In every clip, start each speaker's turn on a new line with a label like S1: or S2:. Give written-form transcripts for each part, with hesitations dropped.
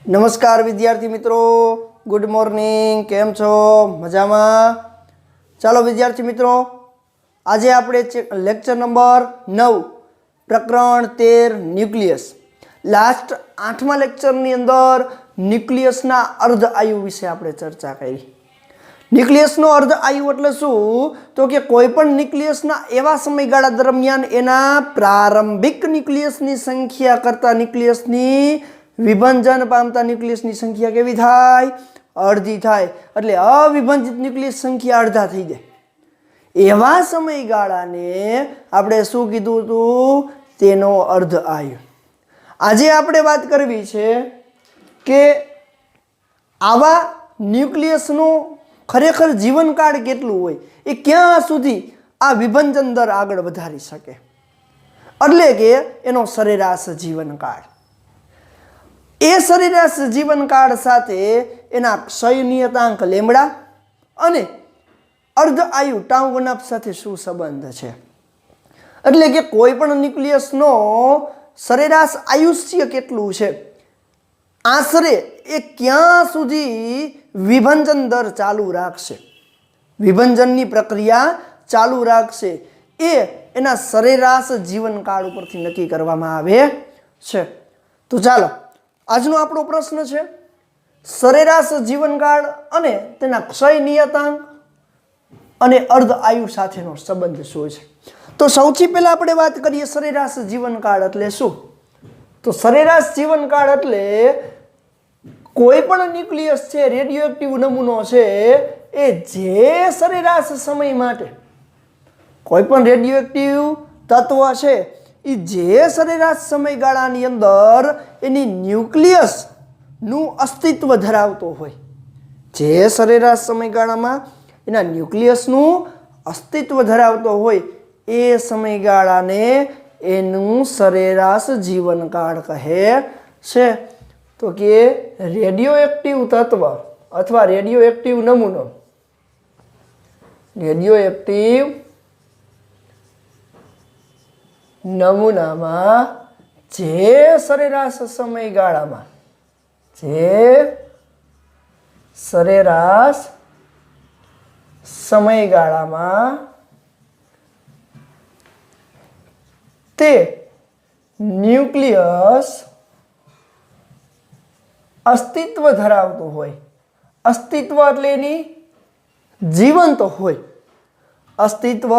S1: नमस्कार विद्यार्थी मित्रों, गुड मॉर्निंग। केम छो? मजामां? चालो विद्यार्थी मित्रों, आज आपणे लेक्चर नंबर 9 प्रकरण 13 न्यूक्लियस लास्ट 8मा लेक्चरनी अंदर न्यूक्लियसना अर्ध आयु विषे आपणे चर्चा करी। न्यूक्लियसनो अर्ध आयु एटले शुं? तो कि कोईपण न्यूक्लियसना एवा समयगाळा दरमियान एना प्रारंभिक न्यूक्लियसनी संख्या करता न्यूक्लियसनी विभंजन पामता न्यूक्लियसनी संख्या केवी थाय? अर्धी थाय। एटले अविभंजित न्यूक्लियस संख्या अर्धा थई जाय। एवा समयगाळाने आपणे शुं कीधुं हतुं? तेनो अर्ध आयु। आजे आपणे वात करवी छे के आवा न्यूक्लियसनो खरेखर जीवनकाळ केटलुं होय, ए क्यां सुधी आ विभंजन दर आगळ वधारी शके, એટલે કે એનો સરેરાશ જીવનકાળ। એ સરેરાશ જીવનકાળ સાથે એના ક્ષય નિયતાંક લેમ્બડા અને અર્ધ આયુ ટાઉ 1 સાથે શું સંબંધ છે? એટલે કે કોઈ પણ ન્યુક્લિયસનો સરેરાશ આયુષ્ય કેટલું છે, આશરે એ ક્યાં સુધી વિભંજન દર ચાલુ રાખશે, વિભંજનની પ્રક્રિયા ચાલુ રાખશે, એ એના સરેરાશ જીવનકાળ ઉપરથી નક્કી કરવામાં આવે છે। તો ચાલો આજનો આપણો પ્રશ્ન છે સરેરાશ જીવનકાળ અને તેના ક્ષય નિયતાંક અને અર્ધ આયુ સાથેનો સંબંધ શું છે। તો સૌથી પહેલા આપણે વાત કરીએ સરેરાશ જીવનકાળ એટલે શું। તો સરેરાશ જીવનકાળ એટલે કોઈ પણ ન્યુક્લિયસ છે, રેડિયોએક્ટિવ નમૂનો છે, એ જે સરેરાશ સમય માટે કોઈ પણ રેડિયોએક્ટિવ તત્વ છે એ જે સરેરાશ સમયગાળાની અંદર એની ન્યુક્લિયસનું અસ્તિત્વ ધરાવતો હોય, જે સરેરાશ સમયગાળામાં એના ન્યુક્લિયસનું અસ્તિત્વ ધરાવતો હોય એ સમયગાળાને એનું સરેરાશ જીવનકાળ કહે છે। તો કે રેડિયોએક્ટિવ તત્વ અથવા રેડિયોએક્ટિવ નમૂનો, રેડિયોએક્ટિવ નમૂનામાં જે સરેરાશ સમયગાળામાં તે ન્યુક્લિયસ અસ્તિત્વ ધરાવતું હોય, અસ્તિત્વ એટલે એની જીવંત હોય, અસ્તિત્વ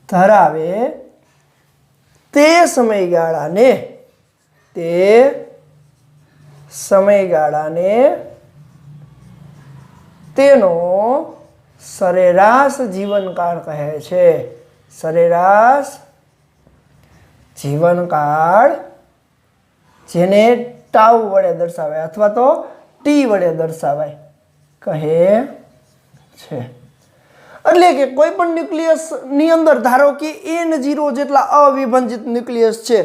S1: ધરાવે તે સમયગાળાને તેનો સરેરાશ જીવનકાળ કહે છે। સરેરાશ જીવનકાળ જેને ટાઉ વડે દર્શાવાય અથવા તો ટી વડે દર્શાવાય કહે છે। એટલે કે કોઈ પણ ન્યુક્લિયસની અંદર ધારો કે N0 જેટલા અવિભંજિત ન્યુક્લિયસ છે,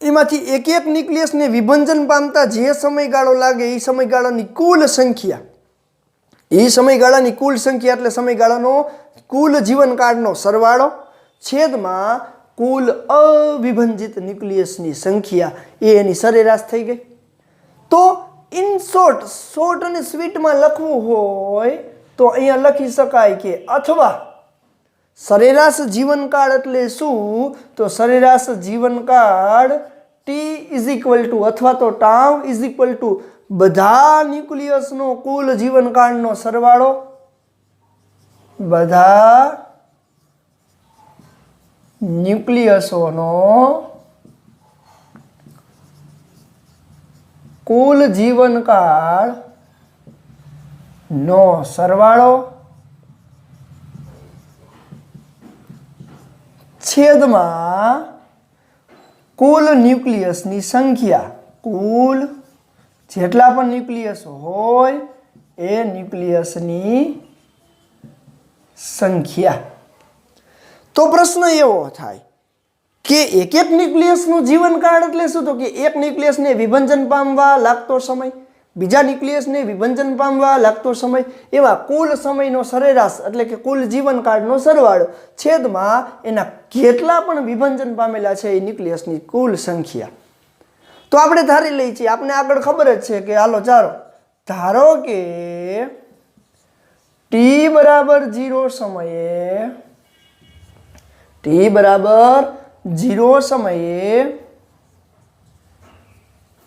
S1: એમાંથી એક એક ન્યુક્લિયસને વિભંજન પામતા જે સમયગાળો લાગે એ સમયગાળાની કુલ સંખ્યા, એ સમયગાળાની કુલ સંખ્યા એટલે સમયગાળાનો કુલ જીવનકાળનો સરવાળો છેદમાં કુલ અવિભંજિત ન્યુક્લિયસની સંખ્યા, એ એની સરેરાશ થઈ ગઈ। તો ઇન શોર્ટ અને સ્વીટમાં લખવું હોય તો અહીંયા લખી શકાય કે અથવા સરેરાશ જીવનકાળ એટલે શું? તો સરેરાશ જીવનકાળ T = અથવા તો ટાઉ = બધા ન્યુક્લિયસનો કુલ જીવનકાળનો સરવાળો, બધા ન્યુક્લિયસોનો કુલ જીવનકાળ નો સરવાળો છેદમાં કુલ ન્યુક્લિયસની સંખ્યા, કુલ જેટલા પણ ન્યુક્લિયસ હોય એ ન્યુક્લિયસની સંખ્યા। તો પ્રશ્ન એવો થાય કે એક એક ન્યુક્લિયસનું જીવનકાળ એટલે શું? તો કે એક ન્યુક્લિયસને વિભંજન પામવા લાગતો સમય, બીજા ન્યુક્લિયસને વિભંજન પામવા લાગતો સમય, એવા કુલ સમયનો સરેરાશ એટલે કે કુલ જીવનકાળનો સરવાળો છેદમાં એના કેટલા પણ વિભંજન પામેલા છે એ ન્યુક્લિયસની કુલ સંખ્યા। તો આપણે ધારી લઈએ છીએ, આપણે આગળ ખબર જ છે કે હાલો ચાલો ધારો કે ટી બરાબર 0 સમયે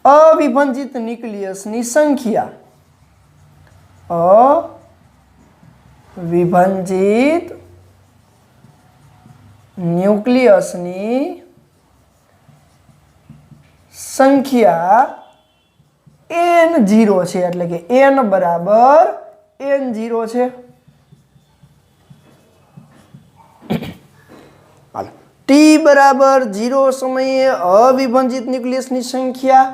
S1: અવિભાજિત ન્યુક્લિયસની સંખ્યા n0 છે, એટલે કે n બરાબર n0 છે। ટી બરાબર 0 સમયે અવિભાજિત ન્યુક્લિયસની સંખ્યા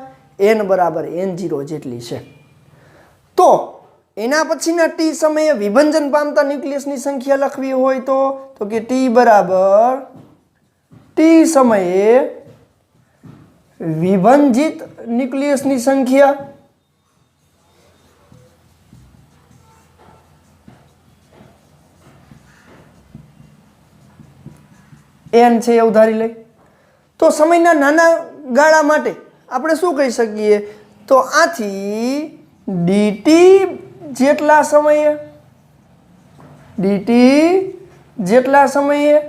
S1: n બરાબર n0 જેટલી છે। તો એના પછીના ટી સમયે વિભાજન પામતા ન્યુક્લિયસની સંખ્યા લખવી હોય તો કે ટી બરાબર ટી સમયે વિભાજિત ન્યુક્લિયસની સંખ્યા n છે એવું ધારી લઈ। તો સમયના નાના ગાળા માટે આપણે શું કહી શકીએ, તો આથી dt જેટલા સમયે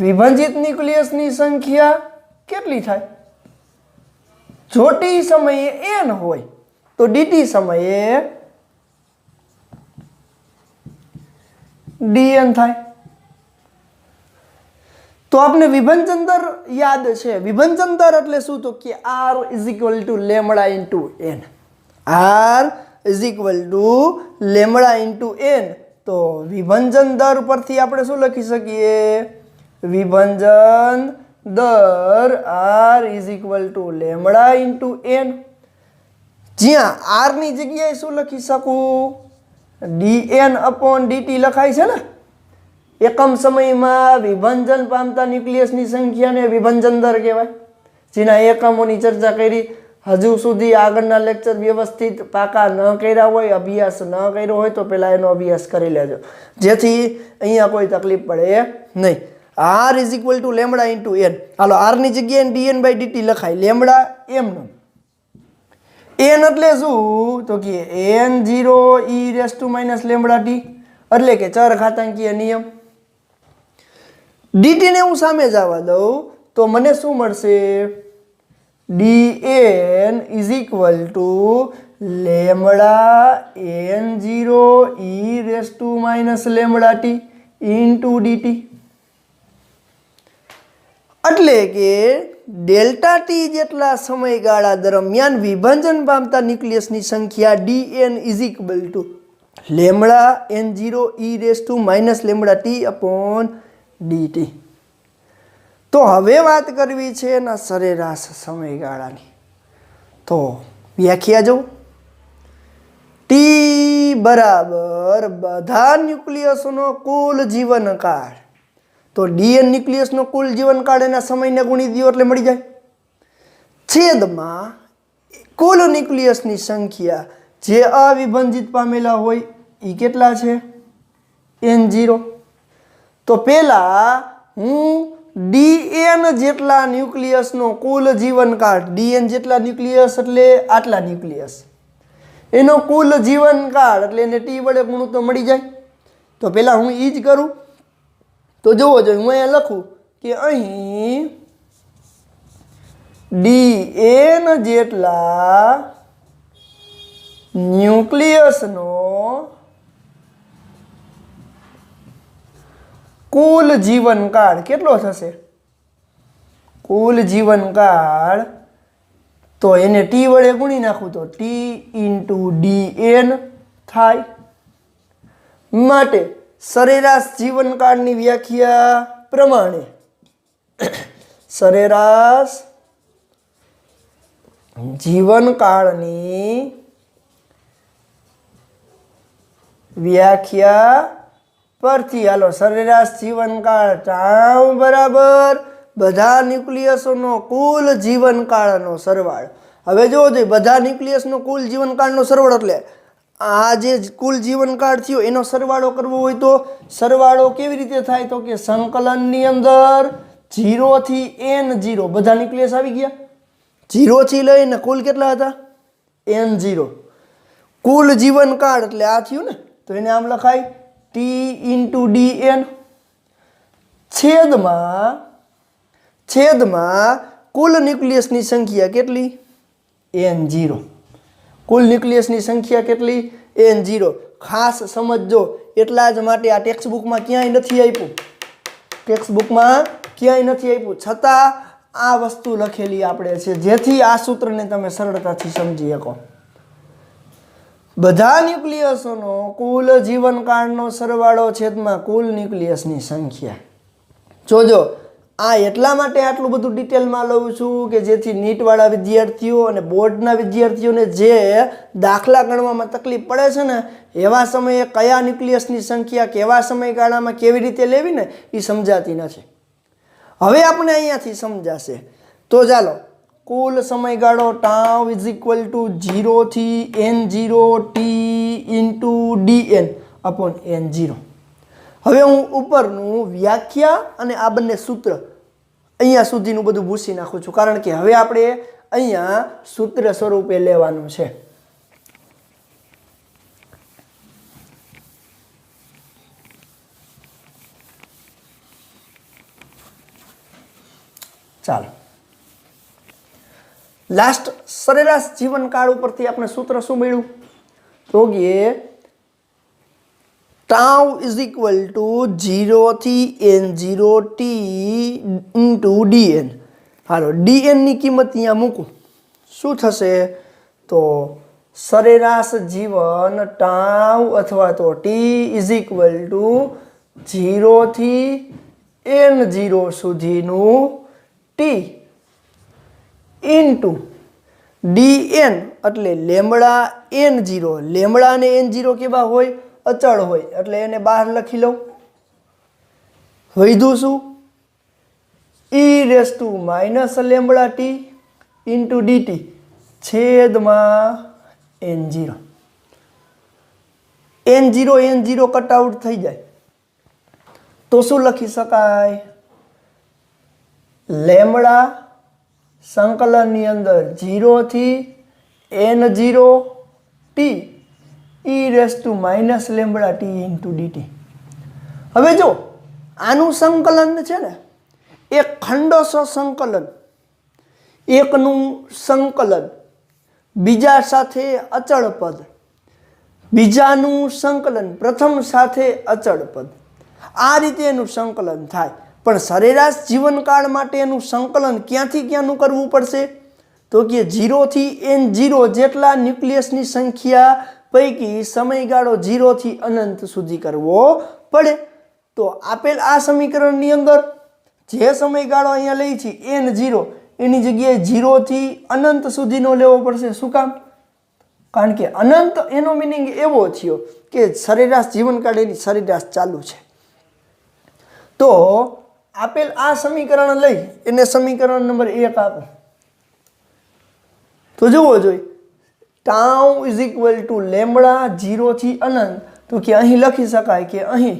S1: વિભાજિત ન્યુક્લિયસની સંખ્યા કેટલી થાય? જો t સમયે n હોય તો dt સમયે dn થાય। તો આપણે વિભાજન દર યાદ છે। વિભાજન દર એટલે શું? તો કે r = lambda * n। r = lambda * n। તો વિભાજન દર પરથી આપણે શું લખી શકીએ? વિભાજન દર r = લેમ્બડા * n, જ્યાં r ની જગ્યાએ શું લખી શકું? dn/dt લખાય છે ને। એકમ સમયમાં વિભાજન પામતા ન્યુક્લિયસની સંખ્યાને વિભાજન દર કહેવાય, જેના એકમોની ચર્ચા કરી। હજુ સુધી આગળના લેક્ચર વ્યવસ્થિત પાકા ન કર્યા હોય, અભ્યાસ ન કર્યો હોય તો પહેલા એનો અભ્યાસ કરી લેજો, જેથી અહીંયા કોઈ તકલીફ પડે નહીં। r = lambda * n। હાલો r ની જગ્યાએ dn/dt લખાય, લેમ્બડા એમનું। n એટલે શું? તો કે n0 e - લેમ્બડા t, એટલે કે ચર ઘાતાંકીય નિયમ। dt ને હું સામે જવા દઉં તો મને શું મળશે? dn = lambda n0 e - lambda t dt, એટલે કે ડેલ્ટા ટી જેટલા સમયગાળા દરમિયાન વિભાજન પામતા ન્યુક્લિયસની સંખ્યા dn = lambda n0 e - lambda t dt। તો હવે વાત કરવી છે એના સરેરાશ સમયગાળાની। તો વ્યાખ્યા જો, ટી બરાબર બધા ન્યુક્લિયસનો કુલ જીવનકાળ। તો dn ન્યુક્લિયસનો કુલ જીવનકાળ એના સમયને ગુણી દો એટલે મળી જાય, છેદમાં કુલ ન્યુક્લિયસની સંખ્યા જે અવિભાજિત પામેલા હોય એ કેટલા છે? n0। તો પહેલા હું dn જેટલા ન્યુક્લિયસનો કુલ જીવનકાળ, dn જેટલા ન્યુક્લિયસ એટલે આટલા ન્યુક્લિયસ, એનો કુલ જીવનકાળ એટલે એને t વડે ગુણું તો મળી જાય। તો પહેલા હું એ જ કરું। તો જોવો જોઈએ, હું અહીંયા લખું કે અહીં dn જેટલા ન્યુક્લિયસનો કુલ જીવનકાળ કેટલો થશે? કુલ જીવનકાળ તો એને t વડે ગુણી નાખું તો t * dn થાય। માટે સરેરાશ જીવનકાળની વ્યાખ્યા પ્રમાણે સરેરાશ જીવનકાળની વ્યાખ્યા પરથી હાલો સરેરાશ જીવનકાળ ટાઉ બરાબર બધા ન્યુક્લિયસોનો કુલ જીવનકાળનો સરવાળો। હવે જોવો જોઈએ, બધા ન્યુક્લિયસનો કુલ જીવનકાળનો સરવાળો એટલે આ જે કુલ જીવનકાળ થયો એનો સરવાળો કરવો હોય તો સરવાળો કેવી રીતે થાય? તો કે સંકલનની અંદર 0 થી n0 બધા ન્યુક્લિયસ આવી ગયા। 0 થી લઈને કુલ કેટલા હતા n0 કુલ જીવનકાળ એટલે આ થયું ને તો એને આમ લખાય t * dn છેદમાં કુલ ન્યુક્લિયસની સંખ્યા કેટલી n0 કુલ ન્યુક્લિયસની સંખ્યા કેટલી n0 ખાસ સમજજો એટલા જ માટે આ ટેક્સ્ટ બુકમાં ક્યાંય નથી આપ્યું છતાં આ વસ્તુ લખેલી આપણે છે જેથી આ સૂત્રને તમે સરળતાથી સમજી શકો। બધા ન્યુક્લિયસોનો કુલ જીવનકાળનો સરવાળો છેદમાં કુલ ન્યુક્લિયસની સંખ્યા। જોજો આ એટલા માટે આટલું બધું ડિટેલમાં લઉં છું કે જેથી નીટવાળા વિદ્યાર્થીઓ અને બોર્ડના વિદ્યાર્થીઓને જે દાખલા ગણવામાં તકલીફ પડે છે ને એવા સમયે કયા ન્યુક્લિયસની સંખ્યા કેવા સમયગાળામાં કેવી રીતે લેવી ને એ સમજાતી નથી। હવે આપણે અહીંયાથી સમજાશે તો ચાલો કુલ સમયગાળો ટાઉ = 0 થી n0 t * dn / n0। હવે હું ઉપરનું વ્યાખ્યા અને આ બંને સૂત્ર અહીંયા સુધીનું બધું ભૂસી નાખું છું કારણ કે હવે આપણે અહીંયા સૂત્ર સ્વરૂપે લેવાનું છે। ચાલો લાસ્ટ સરેરાશ જીવનકાળ ઉપરથી આપણે સૂત્ર શું મળ્યું તો કે ટાઉ = 0 થી n0 t * dn। હાલો dn ની કિંમત અહીંયા મૂકું શું થશે તો સરેરાશ જીવન ટાઉ અથવા તો t = 0 થી n0 સુધીનું t * dn એટલે લેમ્બડા n0 લેમ્બડા અને n0 કેવા હોય અચળ હોય એટલે એને બહાર લખી લઉં વધ્યું શું e⁻ λt * dt છેદમાં n0 n0 કટ આઉટ થઈ જાય તો શું લખી શકાય લેમ્બડા સંકલનની અંદર 0 થી n0 t e⁻ λt * dt। હવે જો આનું સંકલન છે ને એ ખંડોશ સંકલન એકનું સંકલન બીજા સાથે અચળ પદ બીજાનું સંકલન પ્રથમ સાથે અચળ પદ આ રીતે એનું સંકલન થાય પણ સરેરાશ જીવનકાળ માટે એનું સંકલન ક્યાંથી ક્યાંનું કરવું પડશે તો કે 0 થી n0 જેટલા ન્યુક્લિયસની સંખ્યા પૈકી સમયગાળો 0 થી અનંત સુધી કરવો પડે। તો આપેલ આ સમીકરણની અંદર જે સમયગાળો અહીંયા લઈ છે n0 એની જગ્યાએ 0 થી અનંત સુધીનો લેવો પડશે। શું કામ કારણ કે અનંત એનો મિનિંગ એવો થયો કે સરેરાશ જીવનકાળ એની સરેરાશ ચાલુ છે। તો આપેલ આ સમીકરણ લઈ એને સમીકરણ નંબર 1 આપો તો જુઓ જોઈએ ટાઉ = લેમ્બડા 0 થી અનંત તો કે અહીં લખી શકાય કે અહીં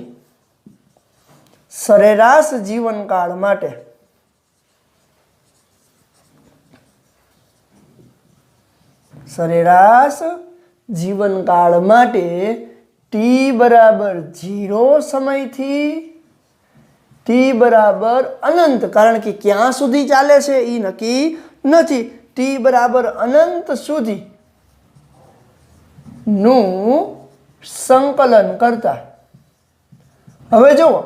S1: સરેરાશ જીવનકાળ માટે t = 0 સમયથી t = અનંત કારણ કે ક્યાં સુધી ચાલે છે એ નક્કી નથી t = અનંત સુધી નું સંકલન કરતા। હવે જુઓ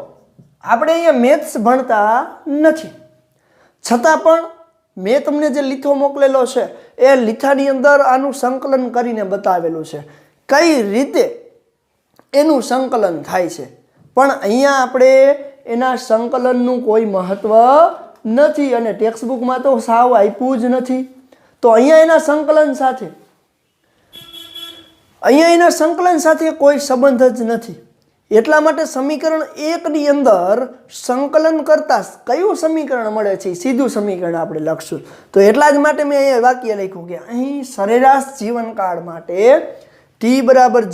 S1: આપણે અહીંયા મેથ્સ ભણતા નથી છતાં પણ મેં તમને જે લીથો મોકલેલો છે એ લીથાની અંદર આનું સંકલન કરીને બતાવેલું છે કઈ રીતે એનું સંકલન થાય છે પણ અહીંયા આપણે એના સંકલનનું કોઈ મહત્વ નથી અને ટેક્સ્ટ બુકમાં તો સાવ આપ્યું જ નથી। તો અહીંયા એના સંકલન સાથે કોઈ સંબંધ જ નથી એટલા માટે સમીકરણ 1 ની અંદર સંકલન કરતા કયું સમીકરણ મળે છે સીધું સમીકરણ આપણે લખશું। તો એટલા જ માટે મેં અહીંયા વાક્ય લખ્યું કે અહીં સરેરાશ જીવનકાળ માટે t =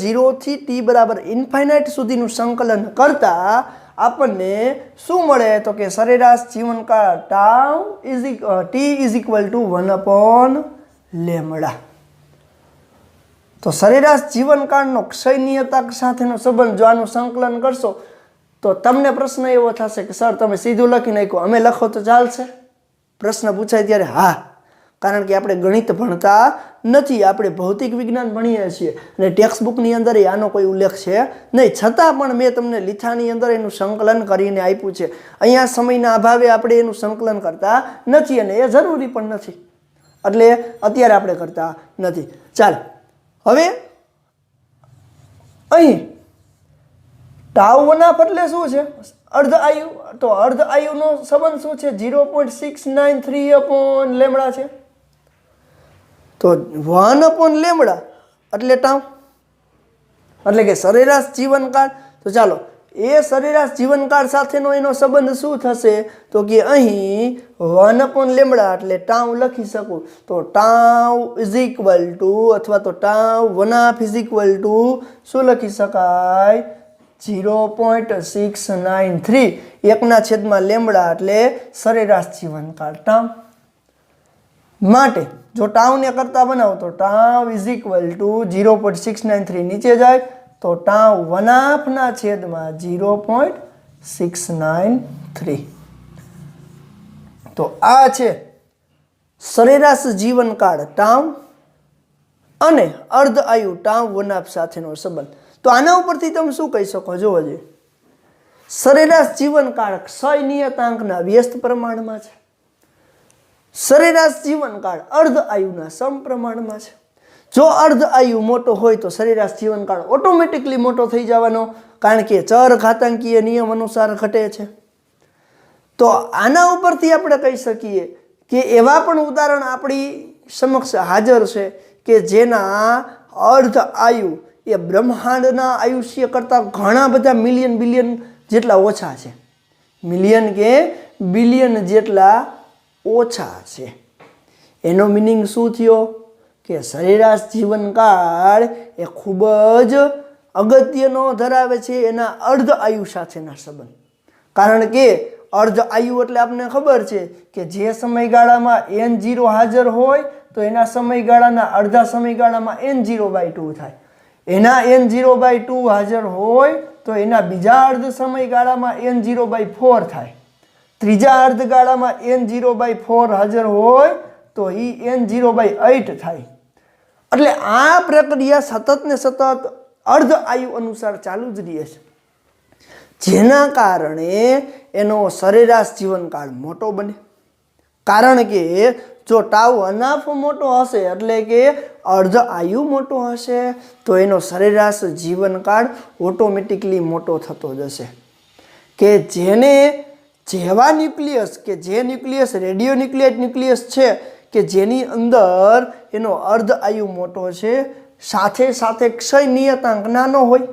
S1: 0 થી t = ∞ સુધીનું સંકલન કરતા આપણને શું મળે તો કે સરેરાશ જીવનકાળ ટી ઇઝ ઇક્વલ ટુ 1/λ। તો સરેરાશ જીવનકાળનો ક્ષય નિયતાંક સાથેનો સંબંધ જો આનું સંકલન કરશો તો તમને પ્રશ્ન એવો થશે કે સર તમે સીધું લખી નાખ્યું, અમે લખો તો ચાલશે? પ્રશ્ન પૂછાય ત્યારે હા, કારણ કે આપણે ગણિત ભણતા નથી, આપણે ભૌતિક વિજ્ઞાન ભણીએ છીએ અને ટેક્સ્ટ બુકની અંદર આનો કોઈ ઉલ્લેખ છે નહીં, છતાં પણ મેં તમને લીથાની અંદર એનું સંકલન કરીને આપ્યું છે। અહીંયા સમયના અભાવે આપણે એનું સંકલન કરતા નથી અને એ જરૂરી પણ નથી, એટલે અત્યારે આપણે કરતા નથી। ચાલો હવે અહીં ટાઉ વનાફ એટલે શું છે? અર્ધ આયુ। તો અર્ધ આયુનો સંબંધ શું છે? 0.693/λ છે। તો 1/λ એટલે ટાઉ, એટલે કે સરેરાશ જીવનકાળ। તો ચાલો એ સરેરાશ જીવનકાળ સાથેનો એનો સંબંધ શું થશે તો કે અહીં 1/λ એટલે ટાઉ લખી શકું। તો ટાઉ ઇઝ ઇક્વલ ટુ અથવા તો ટાઉ વનાફ ઇઝ ઇક્વલ ટુ શું લખી શકાય? 0.693 1/λ એટલે સરેરાશ જીવનકાળ ટાઉ। માટે જો ટાઉને કરતા બનાવો તો ટાઉ ઇઝ ઇક્વલ ટુ 0.693 નીચે જાય તો ટાઉ વનાફના છેદમાં 0.693। તો આ છે સરેરાશ જીવનકાળ ટાઉ અને અર્ધ આયુ ટાઉ વનાફ સાથેનો સંબંધ। તો આના ઉપરથી તમે શું કહી શકો? જોવો જોઈએ, સરેરાશ જીવનકાળ ક્ષય નિયતાંકના વ્યસ્ત પ્રમાણમાં છે, સરેરાશ જીવનકાળ અર્ધ આયુના સમપ્રમાણમાં છે। જો અર્ધ આયુ મોટો હોય તો સરેરાશ જીવનકાળ ઓટોમેટિકલી મોટો થઈ જવાનો, કારણ કે ચર ઘાતાંકીય નિયમ અનુસાર ઘટે છે। તો આના ઉપરથી આપણે કહી શકીએ કે એવા પણ ઉદાહરણ આપણી સમક્ષ હાજર છે કે જેના અર્ધ આયુ એ બ્રહ્માંડના આયુષ્ય કરતાં ઘણા બધા મિલિયન બિલિયન જેટલા ઓછા છે, મિલિયન કે બિલિયન જેટલા ઓછા છે। એનો મિનિંગ શું થયો કે સરેરાશ જીવનકાળ એ ખૂબ જ અગત્યનો ધરાવે છે એના અર્ધ આયુ સાથેના સંબંધ। કારણ કે અર્ધ આયુ એટલે આપણને ખબર છે કે જે સમયગાળામાં n0 હાજર હોય તો એના સમયગાળાના અડધા સમયગાળામાં n0/2 થાય, એના n0/2 હાજર હોય તો એના બીજા અર્ધ સમયગાળામાં n0/4 થાય, ત્રીજા અર્ધગાળામાં n0/4 હાજર હોય તો એ n0/8 થાય। એટલે આ પ્રક્રિયા સતત ને સતત અર્ધ આયુ અનુસાર ચાલુ જ રહે છે, જેના કારણે એનો સરેરાશ જીવનકાળ મોટો બને। કારણ કે જો ટાઉ અનાફ મોટો હશે એટલે કે અર્ધ આયુ મોટો હશે તો એનો સરેરાશ જીવનકાળ ઓટોમેટિકલી મોટો થતો જશે। કે જેને જેવા ન્યુક્લિયસ કે જે ન્યુક્લિયસ રેડિયો ન્યુક્લિયસ છે કે જેની અંદર એનો અર્ધ આયુ મોટો છે, સાથે સાથે ક્ષય નિયતાંક નાનો હોય,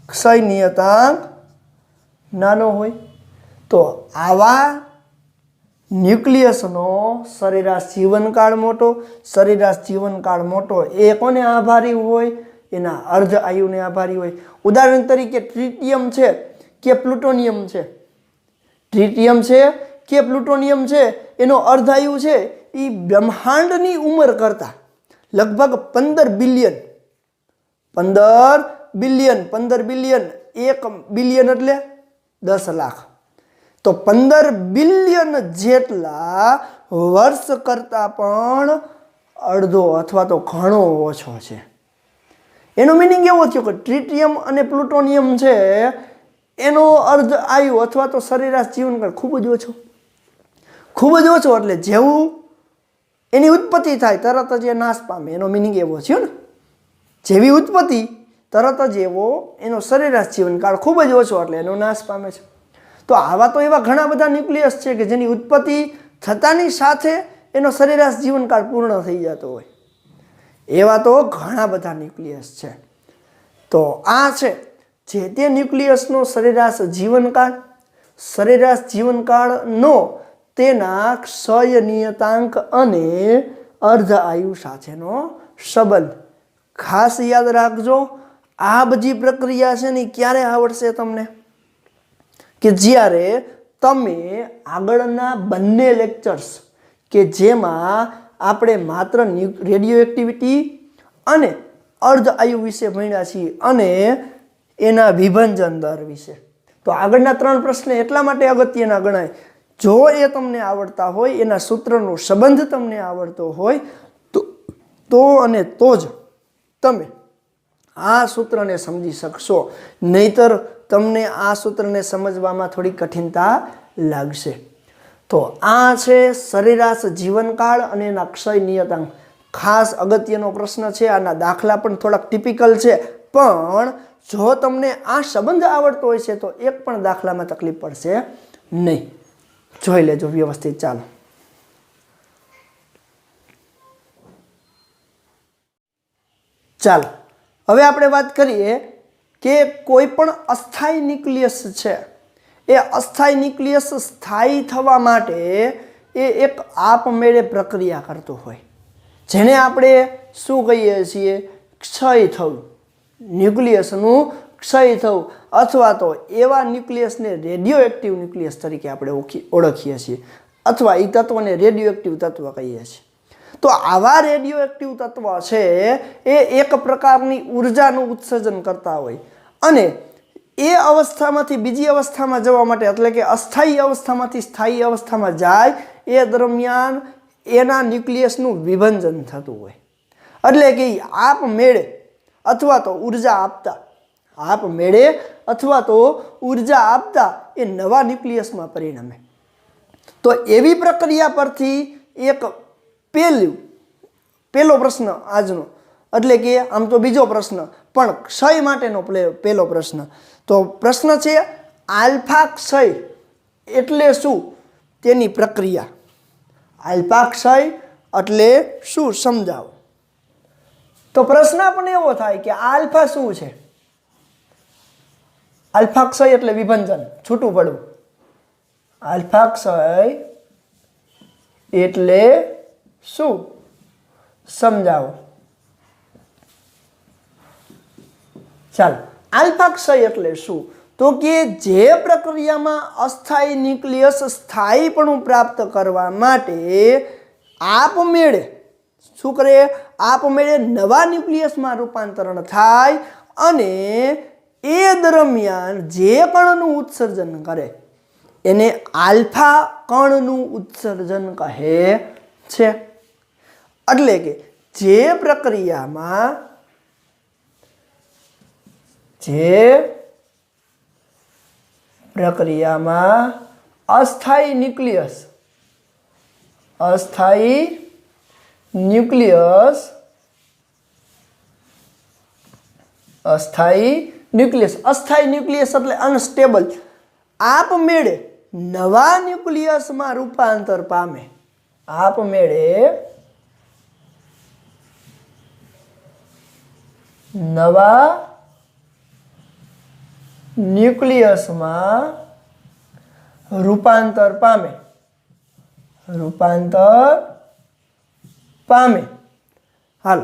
S1: ક્ષય નિયતાંક નાનો હોય, તો આવા ન્યુક્લિયસનો સરેરાશ જીવનકાળ મોટો, સરેરાશ જીવનકાળ મોટો એ કોને આભારી હોય? એના અર્ધ આયુને આભારી હોય। ઉદાહરણ તરીકે ટ્રિટિયમ છે કે પ્લુટોનિયમ છે, ટ્રિટિયમ છે કે પ્લુટોનિયમ છે એનો અર્ધ આયુ છે એ બ્રહ્માંડની ઉંમર કરતાં લગભગ 15 બિલિયન 1 બિલિયન એટલે 10 લાખ, તો 15 બિલિયન જેટલા વર્ષ કરતાં પણ અડધો અથવા તો ઘણો ઓછો છે। એનો મિનિંગ એવો થયો કે ટ્રિટિયમ અને પ્લુટોનિયમ છે એનો અર્ધ આયુ અથવા તો સરેરાશ જીવનકાળ ખૂબ જ ઓછો એટલે જેવું એની ઉત્પત્તિ થાય તરત જ એ નાશ પામે, એનો મિનિંગ એવો થયો ને, જેવી ઉત્પત્તિ તરત જ એવો એનો સરેરાશ જીવનકાળ ખૂબ જ ઓછો એટલે એનો નાશ પામે છે। તો આવા તો એવા ઘણા બધા ન્યુક્લિયસ છે કે જેની ઉત્પત્તિ થતાની સાથે એનો સરેરાશ જીવનકાળ પૂર્ણ થઈ જતો હોય, એવા તો ઘણા બધા ન્યુક્લિયસ છે। તો આ છે જે તે ન્યુક્લિયસનો સરેરાશ જીવનકાળનો તેના ક્ષય નિયતાંક અને અર્ધ આયુ સાથેનો સંબંધ। ખાસ યાદ રાખજો, આ બધી પ્રક્રિયા છે ને ક્યારે આવડશે તમને? કે જ્યારે તમે આગળના બંને લેક્ચર્સ કે જેમાં આપણે માત્ર રેડિયો એક્ટિવિટી અને અર્ધ આયુ વિશે ભણ્યા છીએ અને એના વિભંજન દર વિશે, તો આગળના 3 પ્રશ્ન એટલા માટે અગત્યના ગણાય, જો એ તમને આવડતા હોય, એના સૂત્રનો સંબંધ તમને આવડતો હોય તો અને તો જ તમે આ સૂત્રને સમજી શકશો, નહીતર તમને આ સૂત્રને સમજવામાં થોડી કઠિનતા લાગશે. તો આ છે સરેરાશ જીવનકાળ અને એના ક્ષય નિયતાંક. ખાસ અગત્યનો પ્રશ્ન છે. આના દાખલા પણ થોડાક ટિપિકલ છે, પણ જો તમને આ સંબંધ આવડતો હોય છે તો એક પણ દાખલામાં તકલીફ પડશે નહીં. જોઈ લેજો વ્યવસ્થિત. ચાલો હવે આપણે વાત કરીએ કે કોઈ પણ અસ્થાયી ન્યુક્લિયસ છે, એ અસ્થાયી ન્યુક્લિયસ સ્થાયી થવા માટે એ એક આપમેળે પ્રક્રિયા કરતો હોય, જેને આપણે શું કહીએ છીએ? ક્ષય થવું. ન્યુક્લિયસનું ક્ષય થવું, અથવા તો એવા ન્યુક્લિયસને રેડિયો એક્ટિવ ન્યુક્લિયસ તરીકે આપણે ઓળખીએ છીએ, અથવા એ તત્વને રેડિયો એક્ટિવ તત્વ કહીએ છીએ. તો આવા રેડિયો એક્ટિવ તત્વ છે એ એક પ્રકારની ઉર્જાનું ઉત્સર્જન કરતા હોય, અને એ અવસ્થામાંથી બીજી અવસ્થામાં જવા માટે, એટલે કે અસ્થાયી અવસ્થામાંથી સ્થાયી અવસ્થામાં જાય એ દરમિયાન એના ન્યુક્લિયસનું વિભંજન થતું હોય. એટલે કે આપમેળે અથવા તો ઉર્જા આપતા એ નવા ન્યુક્લિયસમાં પરિણમે. તો એવી પ્રક્રિયા પરથી એક પહેલો પ્રશ્ન આજનો, એટલે કે આમ તો બીજો પ્રશ્ન પણ ક્ષય માટેનો પહેલો પ્રશ્ન. તો પ્રશ્ન છે આલ્ફા ક્ષય એટલે શું? તેની પ્રક્રિયા. આલ્ફા ક્ષય એટલે શું સમજાવો. તો પ્રશ્ન આપણને એવો થાય કે આલ્ફા શું છે? આલ્ફા ક્ષય એટલે વિભંજન, છૂટું પડવું. આલ્ફા ક્ષય એટલે શું સમજાવો. ચાલો, આલ્ફા ક્ષય એટલે શું? તો કે જે પ્રક્રિયામાં અસ્થાયી ન્યુક્લિયસ સ્થાયીપણું પ્રાપ્ત કરવા માટે આપમેળે શું કરે? આપમેળે નવા ન્યુક્લિયસમાં રૂપાંતરણ થાય, અને એ દરમિયાન જે કણનું ઉત્સર્જન કરે એને આલ્ફા કણનું ઉત્સર્જન કહે છે. એટલે કે જે પ્રક્રિયામાં અસ્થાયી ન્યુક્લિયસ એટલે અનસ્ટેબલ, આપમેળે નવા ન્યુક્લિયસમાં રૂપાંતર પામે. આપમેળે નવા ન્યુક્લિયસમાં રૂપાંતર પામે. હાલ,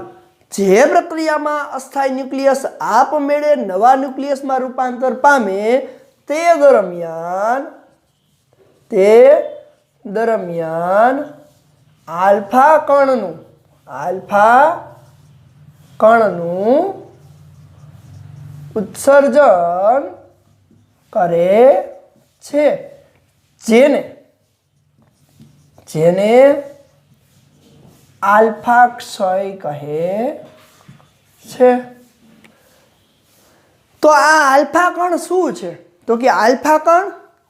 S1: જે પ્રક્રિયામાં અસ્થાયી ન્યુક્લિયસ આપમેળે નવા ન્યુક્લિયસમાં રૂપાંતર પામે તે દરમિયાન આલ્ફા કણનું ઉત્સર્જન કરે છે, જેને આલ્ફા ક્ષય કહે છે. તો આ આલ્ફા કણ શું છે? તો કે આલ્ફા કણ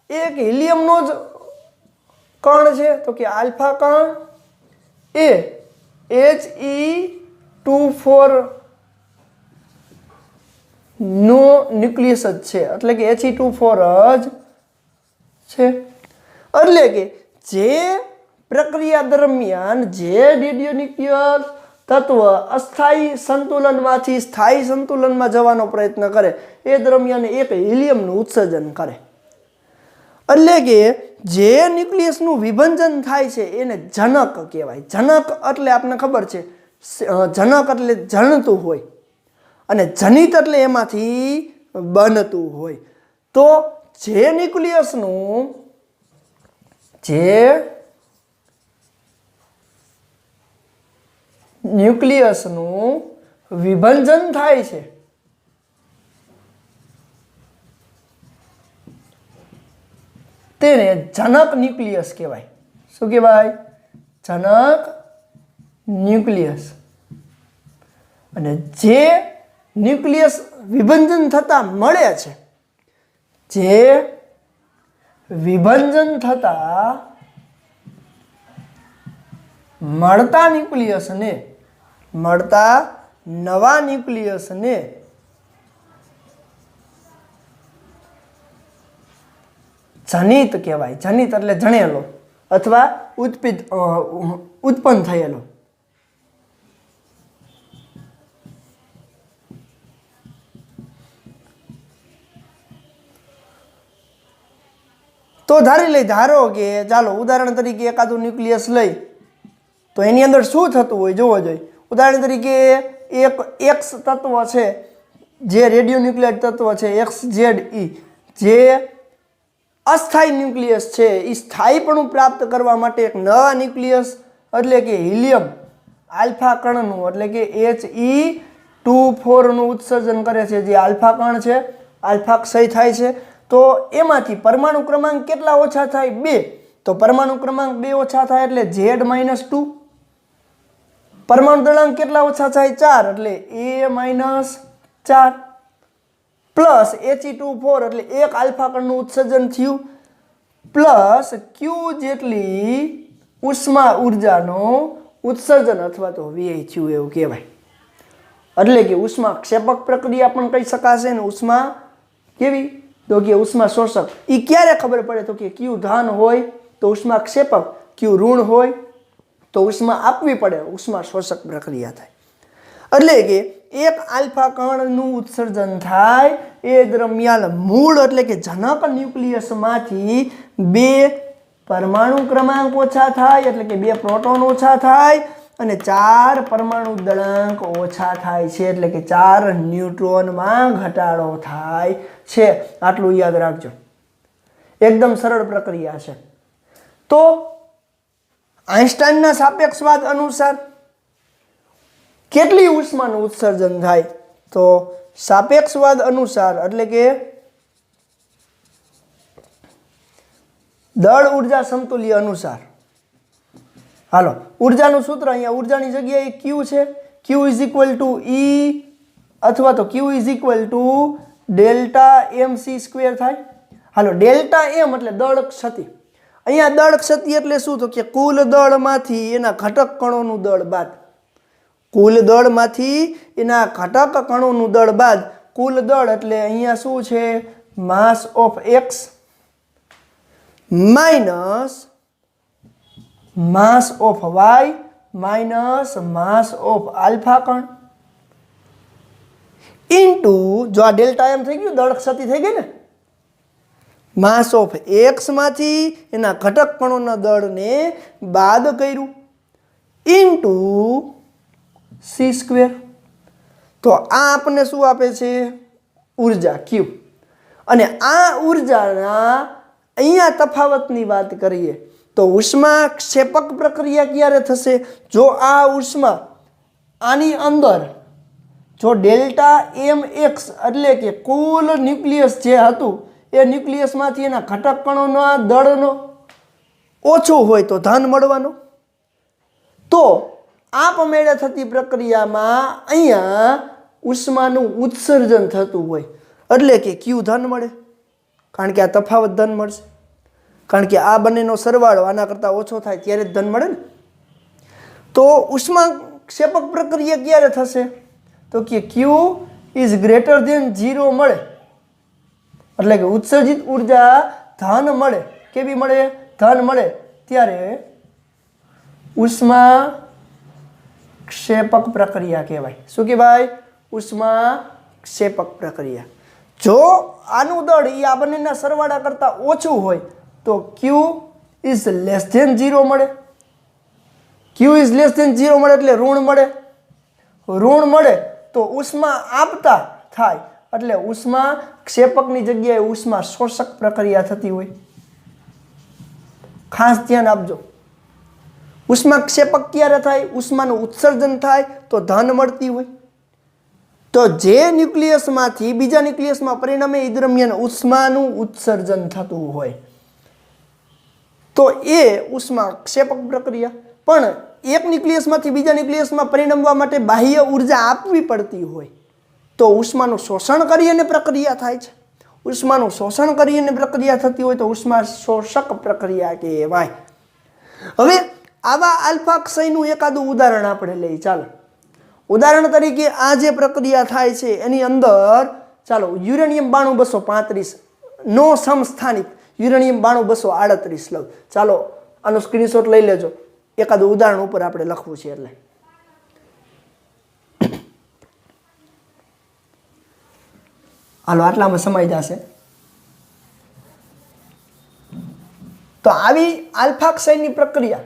S1: એક હિલિયમનો જ કણ છે. તો કે આલ્ફા કણ એ He2 નો ન્યુક્લિયસ જ છે, એટલે કે He2 જ છે. એટલે કે જે પ્રક્રિયા દરમિયાન જે રેડિયોન્યુક્લિયર તત્વ અસ્થાયી સંતુલનમાંથી સ્થાયી સંતુલનમાં જવાનો પ્રયત્ન કરે એ દરમિયાન એક હિલિયમનું ઉત્સર્જન કરે. એટલે કે જે ન્યુક્લિયસનું વિભંજન થાય છે એને જનક કહેવાય. જનક એટલે આપણને ખબર છે, જનક એટલે જણતું હોય, અને જનિત એટલે એમાંથી બનતું હોય. તો જે ન્યુક્લિયસનું વિભંજન થાય છે તેને જનક ન્યુક્લિયસ કહેવાય. શું કહેવાય? જનક ન્યુક્લિયસ. અને જે ન્યુક્લિયસ વિભંજન થતા મળે છે, જે વિભંજન થતા મળતા ન્યુક્લિયસને, મળતા નવા ન્યુક્લિયસને જનિત કહેવાય. જનિત એટલે જણેલો અથવા ઉત્પન્ન થયેલો. તો ધારો કે ચાલો ઉદાહરણ તરીકે એકાદું ન્યુક્લિયસ લઈ તો એની અંદર શું થતું હોય જોવો જોઈએ. ઉદાહરણ તરીકે એક એક્સ તત્વ છે, જે રેડિયો ન્યુક્લિયર તત્વ છે XZE, જે અસ્થાયી ન્યુક્લિયસ છે, એ સ્થાયીપણું પ્રાપ્ત કરવા માટે એક નવા ન્યુક્લિયસ એટલે કે હિલિયમ આલ્ફા કણનું એટલે કે He2 નું ઉત્સર્જન કરે છે. જે આલ્ફા કણ છે, આલ્ફા ક્ષય થાય છે, તો એમાંથી પરમાણુ ક્રમાંક કેટલા ઓછા થાય? 2. તો પરમાણુ ક્રમાંક 2 ઓછા થાય એટલે Z-2. પરમાણુ દળાંક કેટલા ઓછા થાય? 4 એટલે A-4 પ્લસ He2 એટલે એક આલ્ફા કણનું ઉત્સર્જન થયું પ્લસ Q જેટલી ઉષ્મા ઉર્જાનું ઉત્સર્જન અથવા તો વ્યય થયું એવું કહેવાય. એટલે કે ઉષ્મા ક્ષેપક પ્રક્રિયા પણ કહી શકાશે ને ઉષ્મા કેવી તો કે ઉષ્મા શોષક. એ ક્યારે ખબર પડે તો કે Q ધન હોય તો ઉષ્મા ક્ષેપક, Q ઋણ હોય તો ઉષ્મા આપવી પડે, ઉષ્મા શોષક પ્રક્રિયા થાય. એટલે કે એક આલ્ફા કણનું ઉત્સર્જન થાય એ દરમિયાન મૂળ એટલે કે જનક ન્યુક્લિયસમાંથી 2 પરમાણુ ક્રમાંક ઓછા થાય એટલે કે 2 પ્રોટોન ઓછા થાય અને 4 પરમાણુ દળાંક ઓછા થાય છે એટલે કે 4 ન્યુટ્રોનમાં ઘટાડો થાય છે. આટલું યાદ રાખજો, એકદમ સરળ પ્રક્રિયા છે. તો આઇન્સ્ટાઈનના સાપેક્ષવાદ અનુસાર કેટલી ઉષ્માનું ઉત્સર્જન થાય? તો સાપેક્ષવાદ અનુસાર એટલે કે દળ ઉર્જા સમતુલ્ય અનુસાર, હાલો ઉર્જાનું સૂત્ર અહીંયા ઉર્જાની જગ્યાએ Q છે, Q = E અથવા તો Q = Δmc² થાય. હાલો ડેલ્ટા એમ એટલે દળ ક્ષતિ. અહીંયા દળ ક્ષતિ એટલે શું તો કે કુલ દળમાંથી એના ઘટક કણોનું દળ બાદ, કુલ દળમાંથી એના ઘટક કણોનું દળ બાદ કુલ દળ એટલે અહીંયા શું છે? માસ of X minus mass of Y minus mass of alpha કણ ઇન્ટુ, જો આ ડેલ્ટા એમ થઈ ગયું દળ ક્ષતિ થઈ ગઈ ને, માસ ઓફ X માંથી એના ઘટક કણોના દળને બાદ કર્યું ઇન્ટુ c². તો આ આપણને શું આપે છે? ઉર્જા Q. અને આ ઉર્જાના અહીંયા તફાવતની વાત કરીએ તો ઉષ્મા ક્ષેપક પ્રક્રિયા ક્યારે થશે? જો આ ઉષ્મા આની અંદર જો ΔmX એટલે કે કુલ ન્યુક્લિયસ જે હતું એ ન્યુક્લિયસમાંથી એના ઘટક કણોના દળનો ઓછું હોય તો ધન મળવાનો. તો આપમેળે થતી પ્રક્રિયામાં અહીંયા ઉષ્માનું ઉત્સર્જન થતું હોય એટલે કે Q ધન મળે, કારણ કે આ તફાવત ધન મળશે, કારણ કે આ બંનેનો સરવાળો આના કરતાં ઓછો થાય ત્યારે જ ધન મળે ને. તો ઉષ્મા ક્ષેપક પ્રક્રિયા ક્યારે થશે તો કે Q = 0 મળે એટલે કે ઉત્સર્જિત ઉર્જા ધન મળે. કેવી મળે? ધન મળે. ત્યારે ઉષ્મા ક્ષેપક પ્રક્રિયા કહેવાય. શું કહેવાય? ઉષ્મા ક્ષેપક પ્રક્રિયા. જો આનું દળ એ આ બંનેના સરવાળા કરતાં ઓછું હોય તો Q = 0 મળે. Q = 0 મળે એટલે ઋણ મળે. ઋણ મળે તો ઉષ્મા આપતા થાય એટલે ઉષ્મા ક્ષેપકની જગ્યાએ ઉષ્મા શોષક પ્રક્રિયા થતી હોય. ખાસ ધ્યાન આપજો. ઉષ્મા ક્ષેપક ક્યારે થાય? ઉષ્માનું ઉત્સર્જન થાય તો ધન મળતી હોય. તો જે ન્યુક્લિયસમાંથી બીજા ન્યુક્લિયસમાં પરિણમે એ દરમિયાન ઉષ્માનું ઉત્સર્જન થતું હોય તો એ ઉષ્મા ક્ષેપક પ્રક્રિયા. પણ એક ન્યુક્લિયસમાંથી બીજા ન્યુક્લિયસમાં પરિણમવા માટે બાહ્ય ઉર્જા આપવી પડતી હોય તો ઉષ્માનું શોષણ કરી અને પ્રક્રિયા થાય છે. ઉષ્માનું શોષણ કરી અને પ્રક્રિયા થતી હોય તો ઉષ્મા શોષક પ્રક્રિયા કહેવાય. હવે આવા આલ્ફા ક્ષયનું એકાદું ઉદાહરણ આપણે લઈએ. ચાલો, ઉદાહરણ તરીકે આ જે પ્રક્રિયા થાય છે એની અંદર ચાલો યુરેનિયમ 92235 નો સમસ્થાનિક યુરેનિયમ 92238 લઉં. ચાલો આનો સ્ક્રીનશોટ લઈ લેજો. એકાદું ઉદાહરણ ઉપર આપણે લખવું છે એટલે હાલો આટલામાં સમય જશે. તો આવી આલ્ફા ક્ષયની પ્રક્રિયા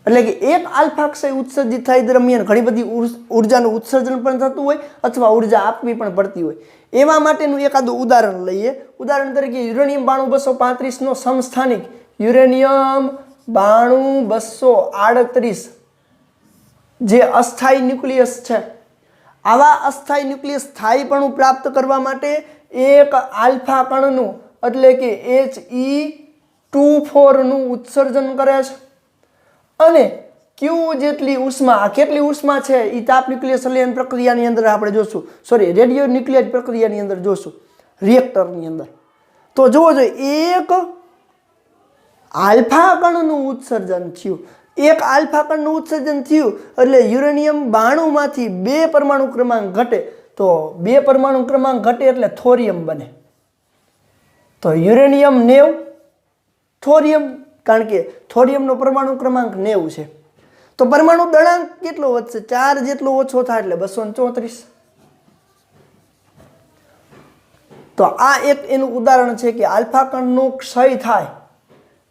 S1: એટલે કે એક આલ્ફા ક્ષય ઉત્સર્જિત થાય દરમિયાન ઘણી બધી ઉર્જાનું ઉત્સર્જન પણ થતું હોય અથવા ઉર્જા આપવી પણ પડતી હોય. એવા માટેનું એકાદું ઉદાહરણ લઈએ. ઉદાહરણ તરીકે યુરેનિયમ 92235 નો સમસ્થાનિક યુરેનિયમ 92238 જે અસ્થાયી ન્યુક્લિયસ છે. આવા અસ્થાયી ન્યુક્લિયસ સ્થાયીપણું પ્રાપ્ત કરવા માટે એક આલ્ફા કણનું એટલે કે He24 નું ઉત્સર્જન કરે છે અને ક્યુ જેટલી ઉષ્મા, કેટલી ઉષ્મા છે એ તાપ ન્યુક્લિયર સંલયન પ્રક્રિયાની અંદર આપણે જોશું, સોરી રેડિયો ન્યુક્લિયર પ્રક્રિયાની અંદર જોશું, રિએક્ટરની અંદર. તો જોવો જોઈએ એક આલ્ફા કણનું ઉત્સર્જન થયું. એક આલ્ફા કણનું ઉત્સર્જન થયું એટલે યુરેનિયમ 92 માંથી 2 પરમાણુ ક્રમાંક ઘટે. તો 2 પરમાણુ ક્રમાંક ઘટે એટલે થોરિયમ બને. તો યુરેનિયમ 90 થોરિયમ, કારણ કે થોરિયમનો પરમાણુ ક્રમાંક 90 છે. તો પરમાણુ દળાંક કેટલો વધશે? 4 જેટલો ઓછો થાય એટલે 234. તો આ એક એનું ઉદાહરણ છે કે આલ્ફા કણનું ક્ષય થાય.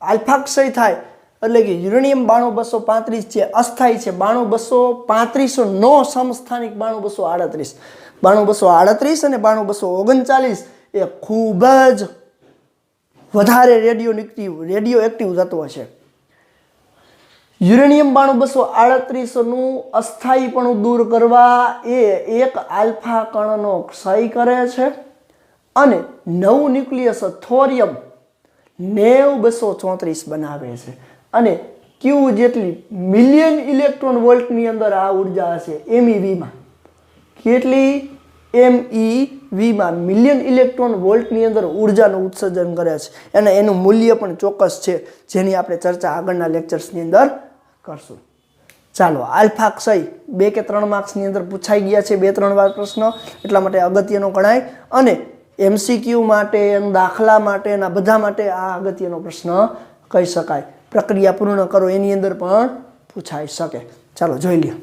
S1: આલ્ફા ક્ષય થાય એટલે કે યુરેનિયમ 92235 જે અસ્થાયી છે 92235 નો સમસ્થાનિક 92238. 92238 અને 92239 એ ખૂબ જ વધારે રેડિયો એક્ટિવ તત્વ છે. યુરેનિયમ 92238 નું અસ્થાયીપણું દૂર કરવા એ એક આલ્ફા કણનો ક્ષય કરે છે અને નવું ન્યુક્લિયસ થોરિયમ 90234 બનાવે છે. અને ક્યુ જેટલી મિલિયન ઇલેક્ટ્રોન વોલ્ટની અંદર આ ઉર્જા હશે MEVમાં. કેટલી? MEVમાં મિલિયન ઇલેક્ટ્રોન વોલ્ટની અંદર ઉર્જાનું ઉત્સર્જન કરે છે અને એનું મૂલ્ય પણ ચોક્કસ છે જેની આપણે ચર્ચા આગળના લેક્ચર્સની અંદર કરશું. ચાલો, આલ્ફા ક્ષય 2 કે 3 માર્ક્સની અંદર પૂછાઈ ગયા છે, 2-3 વાર પ્રશ્ન, એટલા માટે અગત્યનો ગણાય અને MCQ માટે, દાખલા માટે અને બધા માટે આ અગત્યનો પ્રશ્ન કહી શકાય. પ્રક્રિયા પૂર્ણ કરો એની અંદર પણ પૂછાઈ શકે. ચાલો જોઈ લ્યો.